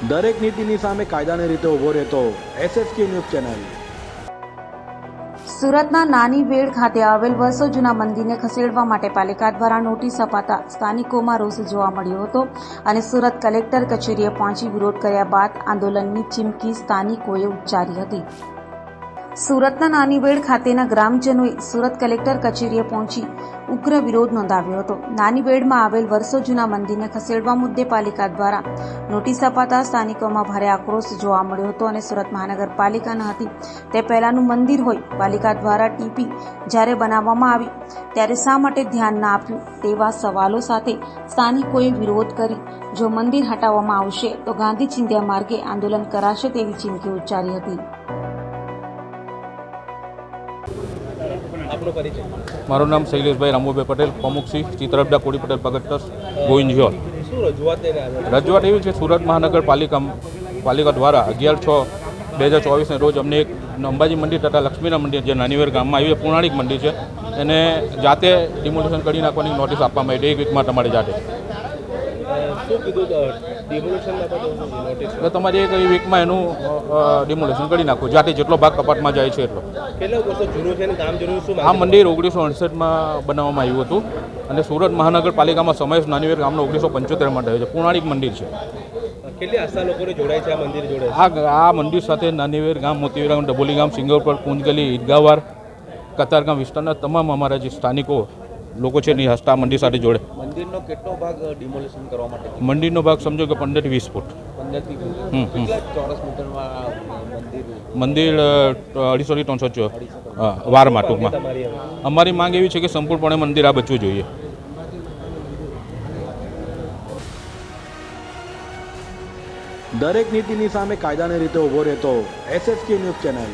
દરેક નીતિની સામે કાયદાની રીતે ઊભો રહેતો SSK ન્યૂઝ ચેનલ। સુરતના નાની વેડ ખાતે આવેલ વર્ષો જૂના મંદિરને ખસેડવા માટે પાલિકા દ્વારા નોટિસ અપાતા સ્થાનિકોમાં રોષ જોવા મળ્યો હતો અને સુરત કલેક્ટર કચેરીએ પહોંચી વિરોધ કર્યા બાદ આંદોલનની ચીમકી સ્થાનિકોએ ઉચ્ચારી હતી। સુરતના નાની વેડ ખાતેના ગ્રામજનોએ સુરત કલેક્ટર કચેરીએ પહોંચી ઉગ્ર વિરોધ નોંધાવ્યો હતો। નાની વેડમાં આવેલ વર્ષો જૂના મંદિરને ખસેડવા મુદ્દે પાલિકા દ્વારા નોટિસ અપાતા સ્થાનિકોમાં ભારે આક્રોશ જોવા મળ્યો હતો અને સુરત મહાનગરપાલિકા ન હતી તે પહેલાનું મંદિર હોય પાલિકા દ્વારા ટીપી જ્યારે બનાવવામાં આવી ત્યારે શા માટે ધ્યાન ના આપ્યું તેવા સવાલો સાથે સ્થાનિકોએ વિરોધ કરી જો મંદિર હટાવવામાં આવશે તો ગાંધી ચિંધ્યા માર્ગે આંદોલન કરાશે તેવી ચીમકી ઉચ્ચારી હતી। મારું નામ શૈલેષભાઈ રામુભાઈ પટેલ, પ્રમુખ શ્રી ચિત્રપડા કોળી પટેલ પગત ટ્રસ્ટ ગોવિંદઝોલ। રજૂઆત એવી છે, સુરત મહાનગરપાલિકા દ્વારા 11/6/2024 રોજ અમને એક અંબાજી મંદિર તથા લક્ષ્મીના મંદિર જે નાનીવેર ગામમાં આવ્યું પૌરાણિક મંદિર છે એને જાતે ડિમોલિશન કરી નાખવાની નોટિસ આપવામાં આવી 1 વીકમાં તમારે જાતે એટલે તમારે 1 વીકમાં એનું ડિમોલિશન કરી નાખવું જાતે જેટલો ભાગ કપાટમાં જાય છે એટલો। આ મંદિર 1968માં બનાવવામાં આવ્યું હતું અને સુરત મહાનગરપાલિકામાં સમાવેશ નાનીવેર ગામનો 1975માં થયો છે। પૌરાણિક મંદિર છે। કેટલી આસ્થા લોકોને જોડાય છે આ મંદિર જોડે? આ મંદિર સાથે નાનીવેર ગામ, મોતીવેર ગામ, ડબોલી ગામ, સિંગરપર, કુંજગલી, ઈદગાવાર, કતારગામ વિસ્તારના તમામ અમારા જે સ્થાનિકો લોકો છે એની આસ્થા મંદિર સાથે જોડે। મંદિરનો કેટલો ભાગ ડિમોલિશન કરવા માટે? મંદિરનો ભાગ સમજો કે 15 થી 20 ફૂટ। 15 થી 20 કેટલા ચોરસ મીટરમાં મંદિર 250 થી 300 વારમાં ટૂંકમાં। અમારી માંગ એવી છે કે સંપૂર્ણપણે મંદિર આ બચવું જોઈએ। દરેક નીતિની સામે કાયદાની રીતે ઊભો રહેતો SSK ન્યૂઝ ચેનલ।